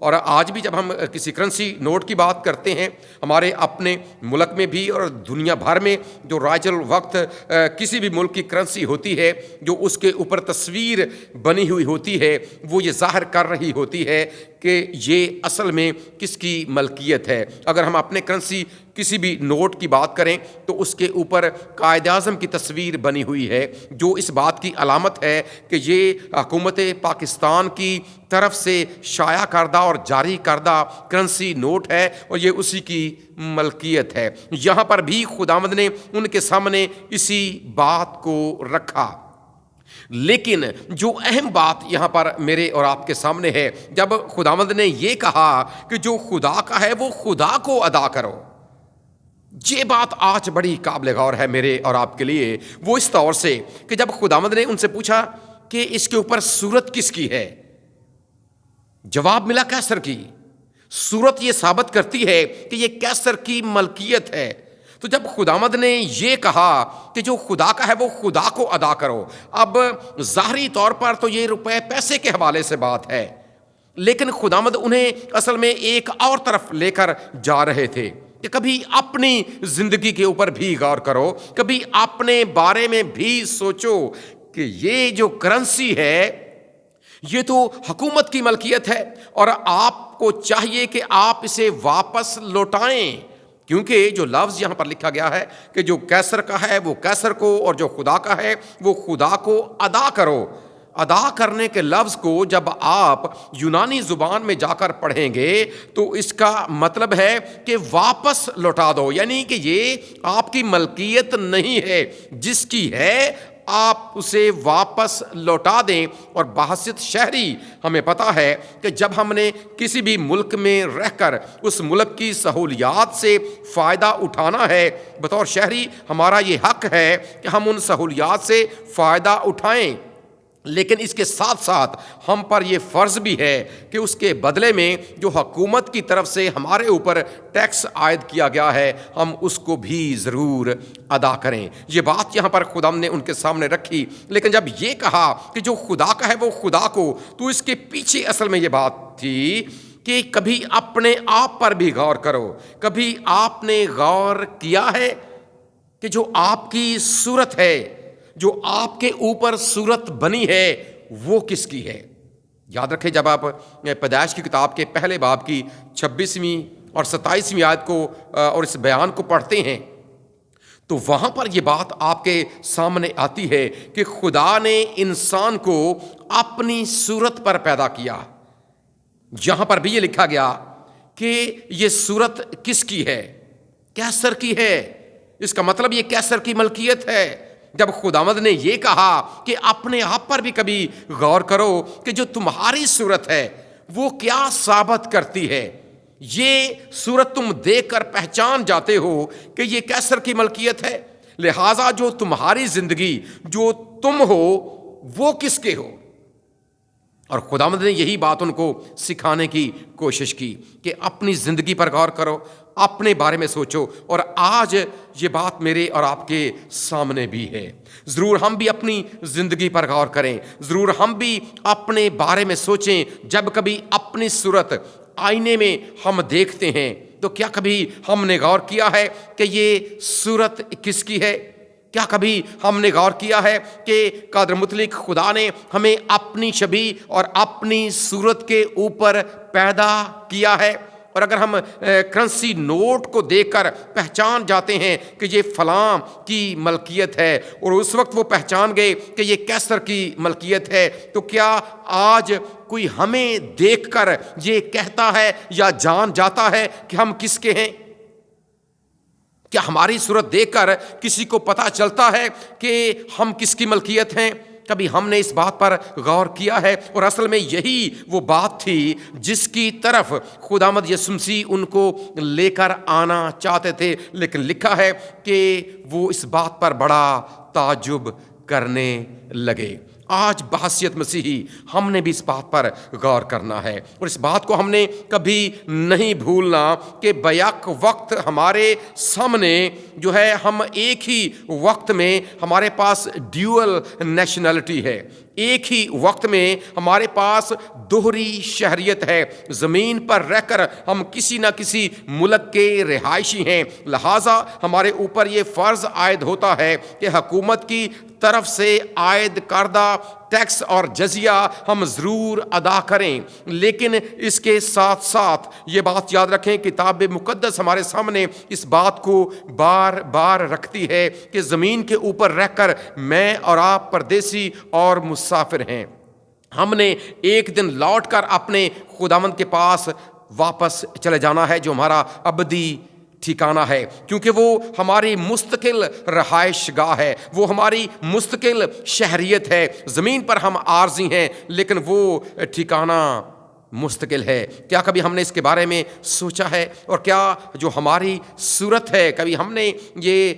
اور آج بھی جب ہم کسی کرنسی نوٹ کی بات کرتے ہیں، ہمارے اپنے ملک میں بھی اور دنیا بھر میں جو رائج الوقت کسی بھی ملک کی کرنسی ہوتی ہے، جو اس کے اوپر تصویر بنی ہوئی ہوتی ہے، وہ یہ ظاہر کر رہی ہوتی ہے کہ یہ اصل میں کس کی ملکیت ہے۔ اگر ہم اپنے کرنسی کسی بھی نوٹ کی بات کریں تو اس کے اوپر قائد اعظم کی تصویر بنی ہوئی ہے، جو اس بات کی علامت ہے کہ یہ حکومت پاکستان کی طرف سے شائع کردہ اور جاری کردہ کرنسی نوٹ ہے اور یہ اسی کی ملکیت ہے۔ یہاں پر بھی خداوند نے ان کے سامنے اسی بات کو رکھا۔ لیکن جو اہم بات یہاں پر میرے اور آپ کے سامنے ہے، جب خداوند نے یہ کہا کہ جو خدا کا ہے وہ خدا کو ادا کرو، یہ بات آج بڑی قابل غور ہے میرے اور آپ کے لیے۔ وہ اس طور سے کہ جب خداوند نے ان سے پوچھا کہ اس کے اوپر صورت کس کی ہے، جواب ملا کیسر کی۔ صورت یہ ثابت کرتی ہے کہ یہ کیسر کی ملکیت ہے۔ تو جب خداوند نے یہ کہا کہ جو خدا کا ہے وہ خدا کو ادا کرو، اب ظاہری طور پر تو یہ روپے پیسے کے حوالے سے بات ہے، لیکن خداوند انہیں اصل میں ایک اور طرف لے کر جا رہے تھے کہ کبھی اپنی زندگی کے اوپر بھی غور کرو، کبھی اپنے بارے میں بھی سوچو کہ یہ جو کرنسی ہے یہ تو حکومت کی ملکیت ہے اور آپ کو چاہیے کہ آپ اسے واپس لوٹائیں، کیونکہ جو لفظ یہاں پر لکھا گیا ہے کہ جو کیسر کا ہے وہ کیسر کو اور جو خدا کا ہے وہ خدا کو ادا کرو۔ ادا کرنے کے لفظ کو جب آپ یونانی زبان میں جا کر پڑھیں گے تو اس کا مطلب ہے کہ واپس لوٹا دو، یعنی کہ یہ آپ کی ملکیت نہیں ہے، جس کی ہے آپ اسے واپس لوٹا دیں۔ اور بحیثیت شہری ہمیں پتہ ہے کہ جب ہم نے کسی بھی ملک میں رہ کر اس ملک کی سہولیات سے فائدہ اٹھانا ہے، بطور شہری ہمارا یہ حق ہے کہ ہم ان سہولیات سے فائدہ اٹھائیں، لیکن اس کے ساتھ ساتھ ہم پر یہ فرض بھی ہے کہ اس کے بدلے میں جو حکومت کی طرف سے ہمارے اوپر ٹیکس عائد کیا گیا ہے ہم اس کو بھی ضرور ادا کریں۔ یہ بات یہاں پر خدا نے ان کے سامنے رکھی، لیکن جب یہ کہا کہ جو خدا کا ہے وہ خدا کو، تو اس کے پیچھے اصل میں یہ بات تھی کہ کبھی اپنے آپ پر بھی غور کرو۔ کبھی آپ نے غور کیا ہے کہ جو آپ کی صورت ہے، جو آپ کے اوپر صورت بنی ہے، وہ کس کی ہے؟ یاد رکھیں جب آپ پیدائش کی کتاب کے پہلے باب کی 26ویں اور 27ویں آیت کو اور اس بیان کو پڑھتے ہیں تو وہاں پر یہ بات آپ کے سامنے آتی ہے کہ خدا نے انسان کو اپنی صورت پر پیدا کیا۔ یہاں پر بھی یہ لکھا گیا کہ یہ صورت کس کی ہے؟ کیسر کی ہے۔ اس کا مطلب یہ کیسر کی ملکیت ہے۔ جب خداوند نے یہ کہا کہ اپنے آپ پر بھی کبھی غور کرو کہ جو تمہاری صورت ہے وہ کیا ثابت کرتی ہے، یہ صورت تم دیکھ کر پہچان جاتے ہو کہ یہ کیسر کی ملکیت ہے، لہٰذا جو تمہاری زندگی، جو تم ہو، وہ کس کے ہو؟ اور خداوند نے یہی بات ان کو سکھانے کی کوشش کی کہ اپنی زندگی پر غور کرو، اپنے بارے میں سوچو۔ اور آج یہ بات میرے اور آپ کے سامنے بھی ہے۔ ضرور ہم بھی اپنی زندگی پر غور کریں، ضرور ہم بھی اپنے بارے میں سوچیں۔ جب کبھی اپنی صورت آئینے میں ہم دیکھتے ہیں تو کیا کبھی ہم نے غور کیا ہے کہ یہ صورت کس کی ہے؟ کیا کبھی ہم نے غور کیا ہے کہ قادر مطلق خدا نے ہمیں اپنی شبیہ اور اپنی صورت کے اوپر پیدا کیا ہے؟ اور اگر ہم کرنسی نوٹ کو دیکھ کر پہچان جاتے ہیں کہ یہ فلاں کی ملکیت ہے اور اس وقت وہ پہچان گئے کہ یہ کیسر کی ملکیت ہے، تو کیا آج کوئی ہمیں دیکھ کر یہ کہتا ہے یا جان جاتا ہے کہ ہم کس کے ہیں؟ کیا ہماری صورت دیکھ کر کسی کو پتہ چلتا ہے کہ ہم کس کی ملکیت ہیں؟ کبھی ہم نے اس بات پر غور کیا ہے؟ اور اصل میں یہی وہ بات تھی جس کی طرف خداوند یسوع مسیح ان کو لے کر آنا چاہتے تھے، لیکن لکھا ہے کہ وہ اس بات پر بڑا تعجب کرنے لگے۔ آج بحیثیت مسیحی ہم نے بھی اس بات پر غور کرنا ہے اور اس بات کو ہم نے کبھی نہیں بھولنا کہ بیک وقت ہمارے سامنے جو ہے ہم ایک ہی وقت میں ہمارے پاس ڈیول نیشنلٹی ہے، ایک ہی وقت میں ہمارے پاس دوہری شہریت ہے۔ زمین پر رہ کر ہم کسی نہ کسی ملک کے رہائشی ہیں، لہٰذا ہمارے اوپر یہ فرض عائد ہوتا ہے کہ حکومت کی طرف سے عائد کردہ ٹیکس اور جزیہ ہم ضرور ادا کریں۔ لیکن اس کے ساتھ ساتھ یہ بات یاد رکھیں، کتاب مقدس ہمارے سامنے اس بات کو بار بار رکھتی ہے کہ زمین کے اوپر رہ کر میں اور آپ پردیسی اور مسافر ہیں۔ ہم نے ایک دن لوٹ کر اپنے خداوند کے پاس واپس چلے جانا ہے، جو ہمارا ابدی ٹھکانہ ہے، کیونکہ وہ ہماری مستقل رہائش گاہ ہے، وہ ہماری مستقل شہریت ہے۔ زمین پر ہم عارضی ہیں، لیکن وہ ٹھکانہ مستقل ہے۔ کیا کبھی ہم نے اس کے بارے میں سوچا ہے؟ اور کیا جو ہماری صورت ہے، کبھی ہم نے یہ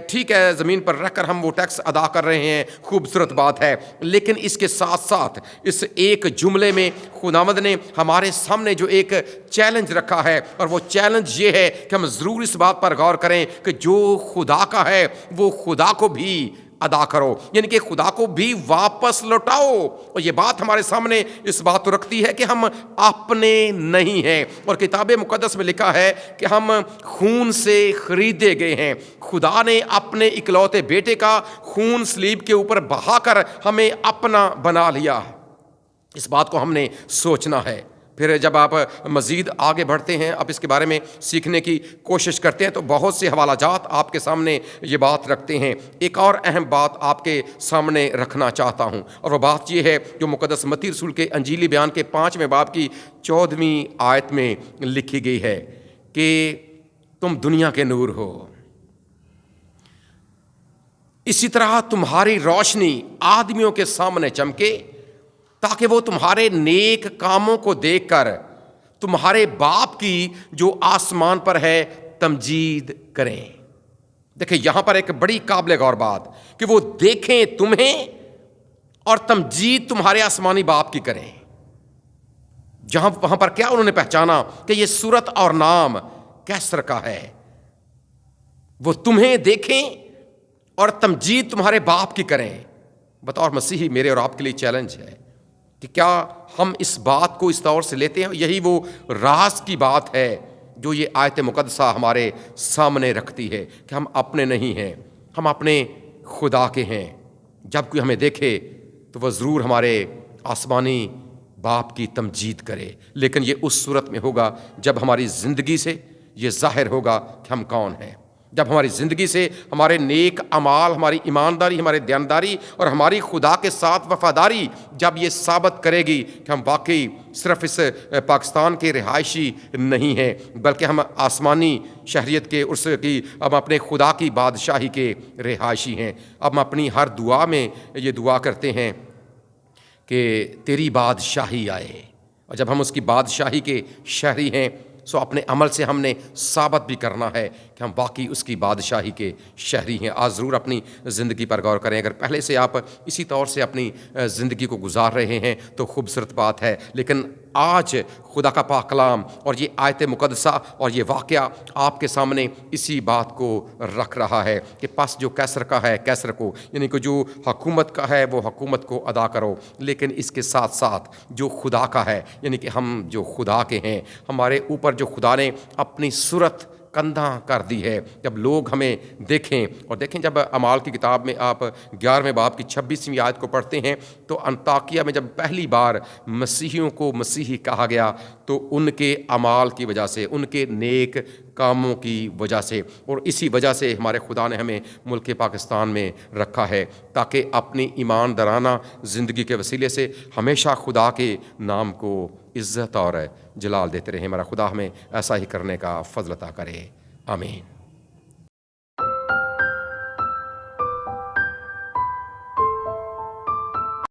ٹھیک ہے زمین پر رہ کر ہم وہ ٹیکس ادا کر رہے ہیں، خوبصورت بات ہے، لیکن اس کے ساتھ ساتھ اس ایک جملے میں خداوند نے ہمارے سامنے جو ایک چیلنج رکھا ہے، اور وہ چیلنج یہ ہے کہ ہم ضرور اس بات پر غور کریں کہ جو خدا کا ہے وہ خدا کو بھی ادا کرو، یعنی کہ خدا کو بھی واپس لوٹاؤ۔ اور یہ بات ہمارے سامنے اس بات کو رکھتی ہے کہ ہم اپنے نہیں ہیں، اور کتاب مقدس میں لکھا ہے کہ ہم خون سے خریدے گئے ہیں۔ خدا نے اپنے اکلوتے بیٹے کا خون صلیب کے اوپر بہا کر ہمیں اپنا بنا لیا۔ اس بات کو ہم نے سوچنا ہے۔ پھر جب آپ مزید آگے بڑھتے ہیں، آپ اس کے بارے میں سیکھنے کی کوشش کرتے ہیں، تو بہت سے حوالہ جات آپ کے سامنے یہ بات رکھتے ہیں۔ ایک اور اہم بات آپ کے سامنے رکھنا چاہتا ہوں، اور وہ بات یہ ہے جو مقدس متی رسول کے انجیلی بیان کے 5ویں باب کی 14ویں آیت میں لکھی گئی ہے کہ تم دنیا کے نور ہو، اسی طرح تمہاری روشنی آدمیوں کے سامنے چمکے، تاکہ وہ تمہارے نیک کاموں کو دیکھ کر تمہارے باپ کی جو آسمان پر ہے تمجید کریں۔ دیکھیں یہاں پر ایک بڑی قابل غور بات کہ وہ دیکھیں تمہیں اور تمجید تمہارے آسمانی باپ کی کریں۔ جہاں وہاں پر کیا انہوں نے پہچانا کہ یہ صورت اور نام کیسر کا ہے۔ وہ تمہیں دیکھیں اور تمجید تمہارے باپ کی کریں۔ بطور مسیحی میرے اور آپ کے لیے چیلنج ہے کہ کیا ہم اس بات کو اس طور سے لیتے ہیں؟ یہی وہ راز کی بات ہے جو یہ آیت مقدسہ ہمارے سامنے رکھتی ہے کہ ہم اپنے نہیں ہیں، ہم اپنے خدا کے ہیں۔ جب کوئی ہمیں دیکھے تو وہ ضرور ہمارے آسمانی باپ کی تمجید کرے، لیکن یہ اس صورت میں ہوگا جب ہماری زندگی سے یہ ظاہر ہوگا کہ ہم کون ہیں، جب ہماری زندگی سے ہمارے نیک اعمال، ہماری ایمانداری، ہماری دیانتداری اور ہماری خدا کے ساتھ وفاداری جب یہ ثابت کرے گی کہ ہم واقعی صرف اس پاکستان کے رہائشی نہیں ہیں، بلکہ ہم آسمانی شہریت کے عرص کی، ہم اپنے خدا کی بادشاہی کے رہائشی ہیں۔ اب ہم اپنی ہر دعا میں یہ دعا کرتے ہیں کہ تیری بادشاہی آئے، اور جب ہم اس کی بادشاہی کے شہری ہیں سو اپنے عمل سے ہم نے ثابت بھی کرنا ہے کہ ہم واقعی اس کی بادشاہی کے شہری ہیں۔ آج ضرور اپنی زندگی پر غور کریں۔ اگر پہلے سے آپ اسی طور سے اپنی زندگی کو گزار رہے ہیں تو خوبصورت بات ہے، لیکن آج خدا کا پاک کلام اور یہ آیت مقدسہ اور یہ واقعہ آپ کے سامنے اسی بات کو رکھ رہا ہے کہ پس جو کیسر کا ہے کیسر کو، یعنی کہ جو حکومت کا ہے وہ حکومت کو ادا کرو، لیکن اس کے ساتھ ساتھ جو خدا کا ہے، یعنی کہ ہم جو خدا کے ہیں، ہمارے اوپر جو خدا نے اپنی صورت کندھا کر دی ہے، جب لوگ ہمیں دیکھیں، اور دیکھیں جب اعمال کی کتاب میں آپ 11ویں باب کی 26ویں آیت کو پڑھتے ہیں تو انطاکیہ میں جب پہلی بار مسیحیوں کو مسیحی کہا گیا تو ان کے اعمال کی وجہ سے، ان کے نیک کاموں کی وجہ سے، اور اسی وجہ سے ہمارے خدا نے ہمیں ملک پاکستان میں رکھا ہے تاکہ اپنی ایماندارانہ زندگی کے وسیلے سے ہمیشہ خدا کے نام کو عزت اور جلال دیتے رہیں۔ ہمارا خدا ہمیں ایسا ہی کرنے کا فضل عطا کرے، آمین۔